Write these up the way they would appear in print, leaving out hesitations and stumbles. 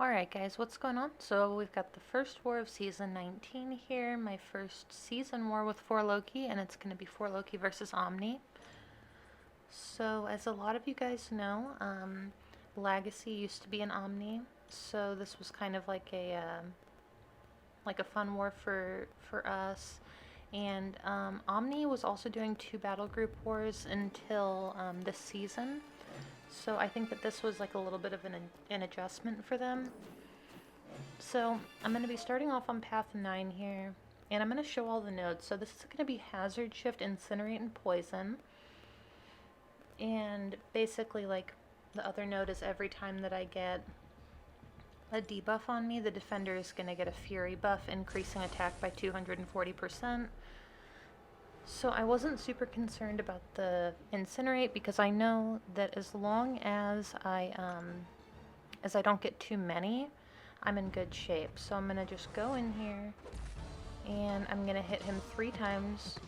Alright guys, what's going on? So we've got the first war of season 19 here, my first season war with 4 Loki, and it's going to be 4 Loki versus Omni. So as a lot of you guys know, Legacy used to be an Omni, so this was kind of like a fun war for us. And Omni was also doing 2 battle group wars until this season. So I think that this was like a little bit of an adjustment for them. So I'm going to be starting off on path 9 here, and I'm going to show all the nodes. So this is going to be Hazard, Shift, Incinerate, and Poison. And basically, like, the other node is every time that I get a debuff on me, the defender is going to get a Fury buff, increasing attack by 240%. So I wasn't super concerned about the Incinerate because I know that as long as I don't get too many, I'm in good shape. So I'm gonna just go in here and I'm gonna hit him 3 times,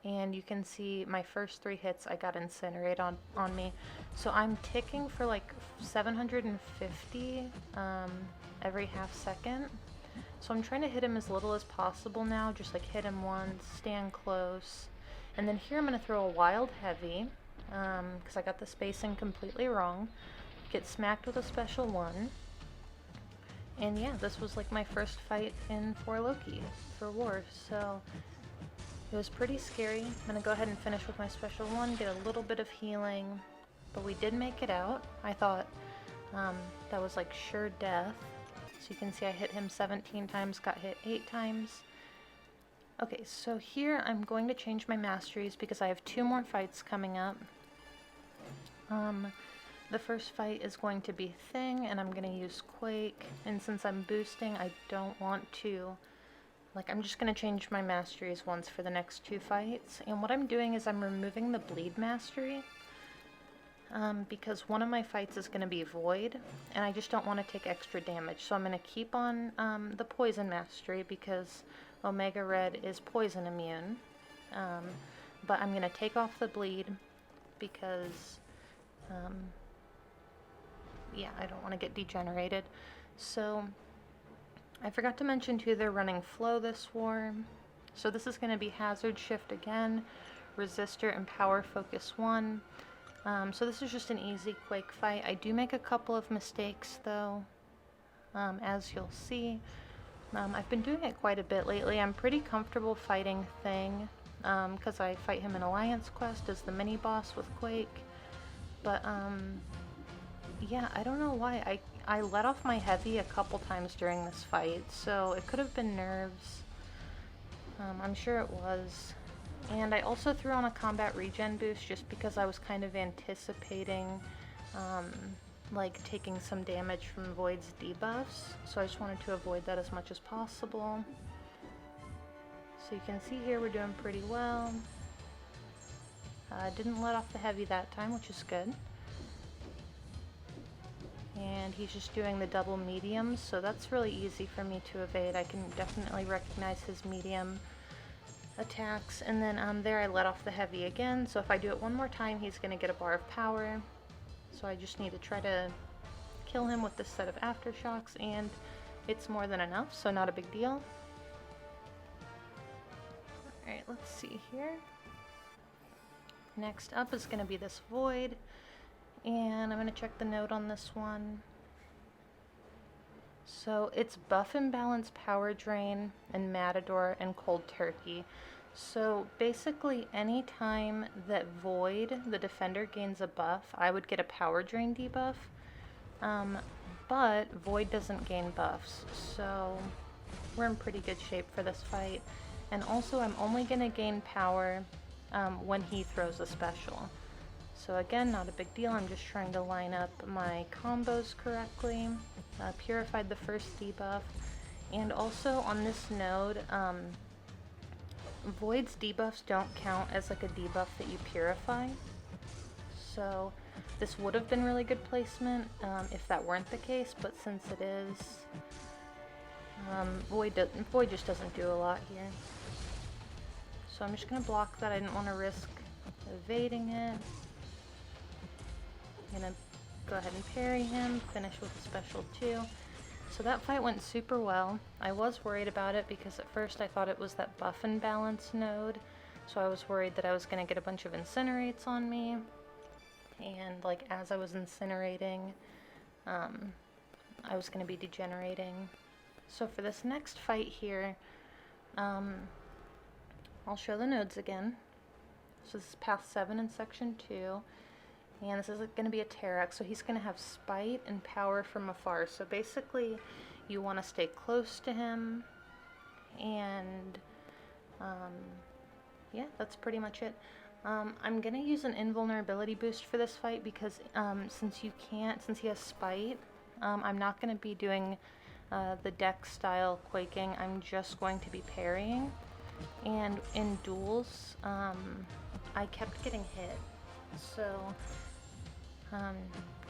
and you can see my first 3 hits I got Incinerate on me. So I'm ticking for like 750 every half second. So I'm trying to hit him as little as possible now, just like hit him once, stand close. And then here I'm going to throw a wild heavy, because I got the spacing completely wrong. Get smacked with a special 1. And yeah, this was like my first fight in 4 Loki for War, so it was pretty scary. I'm going to go ahead and finish with my special 1, get a little bit of healing, but we did make it out. I thought that was like sure death. So you can see I hit him 17 times, got hit 8 times. Okay, so here I'm going to change my masteries because I have 2 more fights coming up. The first fight is going to be Thing, and I'm going to use Quake. And since I'm boosting, I don't want to... Like, I'm just going to change my masteries once for the next 2 fights. And what I'm doing is I'm removing the Bleed mastery. Because one of my fights is going to be Void, and I just don't want to take extra damage. So I'm going to keep on the Poison mastery because Omega Red is poison immune. But I'm going to take off the Bleed because, yeah, I don't want to get degenerated. So I forgot to mention too, they're running Flow this war. So this is going to be Hazard, Shift again, Resistor, and Power Focus 1. So this is just an easy Quake fight. I do make a couple of mistakes though, as you'll see. I've been doing it quite a bit lately. I'm pretty comfortable fighting Thing, because I fight him in Alliance Quest as the mini-boss with Quake. But, yeah, I don't know why. I let off my heavy a couple times during this fight, so it could have been nerves. I'm sure it was. And I also threw on a combat regen boost just because I was kind of anticipating like taking some damage from Void's debuffs, so I just wanted to avoid that as much as possible. So you can see here we're doing pretty well. Didn't let off the heavy that time, which is good. And he's just doing the double mediums, so that's really easy for me to evade. I can definitely recognize his medium attacks. And then there I let off the heavy again, so if I do it one more time he's going to get a bar of power. So I just need to try to kill him with this set of aftershocks, and it's more than enough, so not a big deal. Alright, let's see here. Next up is going to be this Void, and I'm going to check the node on this one. So it's Buff Imbalance, Power Drain, and Matador, and Cold Turkey. So basically any time that Void, the defender, gains a buff, I would get a Power Drain debuff. But Void doesn't gain buffs, so we're in pretty good shape for this fight. And also I'm only going to gain power when he throws a special. So again, not a big deal, I'm just trying to line up my combos correctly. Purified the first debuff. And also on this node, Void's debuffs don't count as like a debuff that you purify. So this would have been really good placement if that weren't the case, but since it is, Void just doesn't do a lot here. So I'm just going to block that. I didn't want to risk evading it. I'm going to go ahead and parry him, finish with a special 2. So that fight went super well. I was worried about it because at first I thought it was that buff and balance node. So I was worried that I was going to get a bunch of incinerates on me. And like as I was incinerating, I was going to be degenerating. So for this next fight here, I'll show the nodes again. So this is path 7 in section 2. And this is going to be a Terex, so he's going to have spite and power from afar. So basically, you want to stay close to him, and yeah, that's pretty much it. I'm going to use an invulnerability boost for this fight because since he has spite, I'm not going to be doing the deck style quaking. I'm just going to be parrying, and in duels, I kept getting hit. So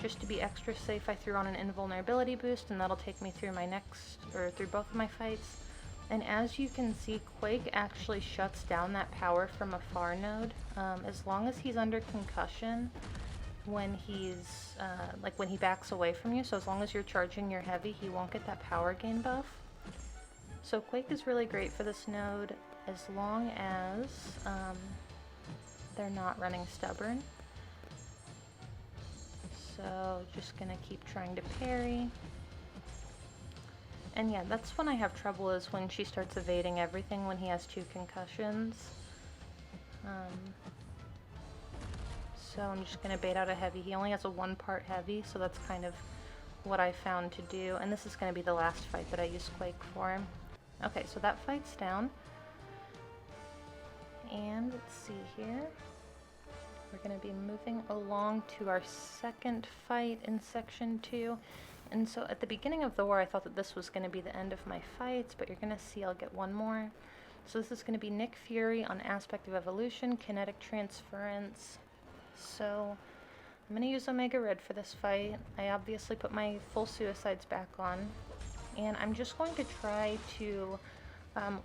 just to be extra safe, I threw on an invulnerability boost, and that'll take me through through both of my fights. And as you can see, Quake actually shuts down that power from afar node. As long as he's under concussion when he's, when he backs away from you, so as long as you're charging your heavy, he won't get that power gain buff. So Quake is really great for this node as long as they're not running stubborn. So just gonna keep trying to parry. And yeah, that's when I have trouble, is when she starts evading everything when he has 2 concussions. So I'm just gonna bait out a heavy. He only has a 1-part heavy, so that's kind of what I found to do. And this is gonna be the last fight that I use Quake for. Okay, so that fight's down. And let's see here. We're going to be moving along to our second fight in section 2. And so at the beginning of the war, I thought that this was going to be the end of my fights, but you're going to see I'll get one more. So this is going to be Nick Fury on Aspect of Evolution, Kinetic Transference. So I'm going to use Omega Red for this fight. I obviously put my full suicides back on. And I'm just going to try to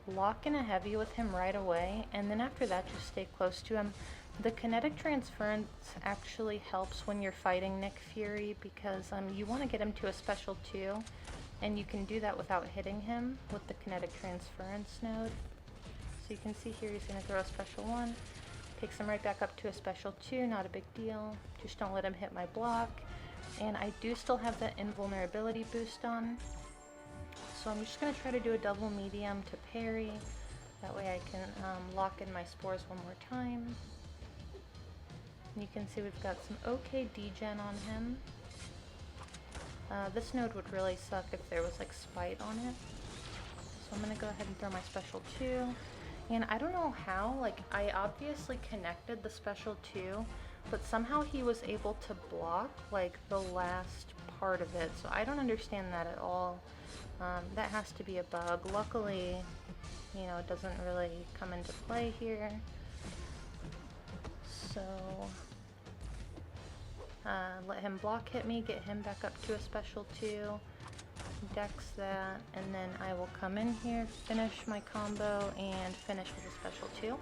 lock in a heavy with him right away, and then after that just stay close to him. The kinetic transference actually helps when you're fighting Nick Fury because you want to get him to a special 2, and you can do that without hitting him with the kinetic transference node. So you can see here he's going to throw a special 1, takes him right back up to a special 2, not a big deal, just don't let him hit my block. And I do still have that invulnerability boost on, so I'm just going to try to do a double medium to parry, that way I can lock in my spores one more time. And you can see we've got some okay degen on him. This node would really suck if there was like spite on it. So I'm going to go ahead and throw my special 2. And I don't know how, like I obviously connected the special 2, but somehow he was able to block like the last part of it. So I don't understand that at all. That has to be a bug. Luckily, you know, it doesn't really come into play here. So, let him block hit me, get him back up to a special 2, dex that, and then I will come in here, finish my combo, and finish with a special 2.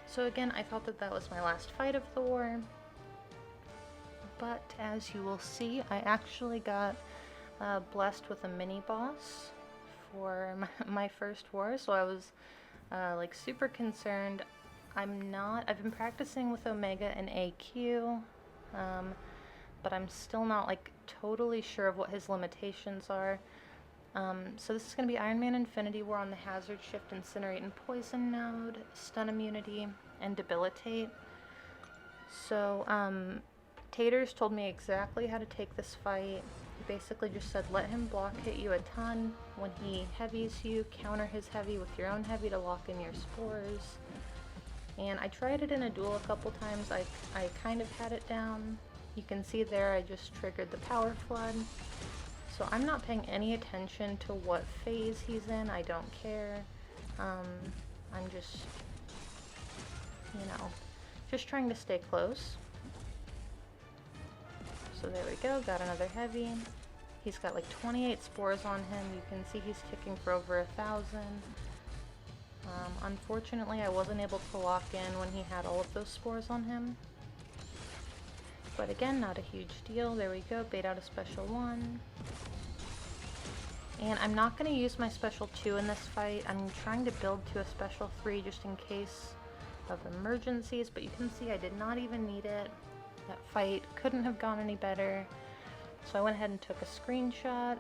So again, I thought that that was my last fight of the war, but as you will see, I actually got blessed with a mini-boss for my first war, so I was like super concerned. I've been practicing with Omega and AQ, but I'm still not like totally sure of what his limitations are. So this is going to be Iron Man Infinity War on the Hazard Shift, Incinerate, and Poison node, Stun Immunity, and Debilitate. So Taters told me exactly how to take this fight. He basically just said let him block hit you a ton. When he heavies you, counter his heavy with your own heavy to lock in your spores. And I tried it in a duel a couple times. I kind of had it down. You can see there I just triggered the power flood. So I'm not paying any attention to what phase he's in. I don't care. I'm just, you know, just trying to stay close. So there we go, got another heavy. He's got like 28 spores on him. You can see he's ticking for over 1,000. Unfortunately, I wasn't able to lock in when he had all of those spores on him. But again, not a huge deal. There we go, bait out a special 1. And I'm not going to use my special 2 in this fight. I'm trying to build to a special 3 just in case of emergencies, but you can see I did not even need it. That fight couldn't have gone any better. So I went ahead and took a screenshot.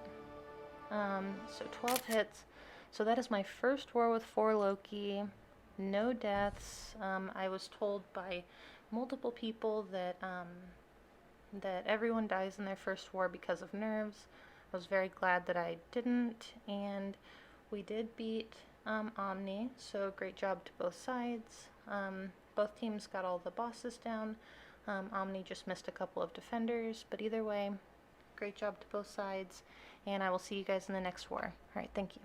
So 12 hits. So that is my first war with 4 Loki. No deaths. I was told by multiple people that that everyone dies in their first war because of nerves. I was very glad that I didn't, and we did beat Omni, so great job to both sides. Both teams got all the bosses down. Omni just missed a couple of defenders, but either way, great job to both sides, and I will see you guys in the next war. Alright, thank you.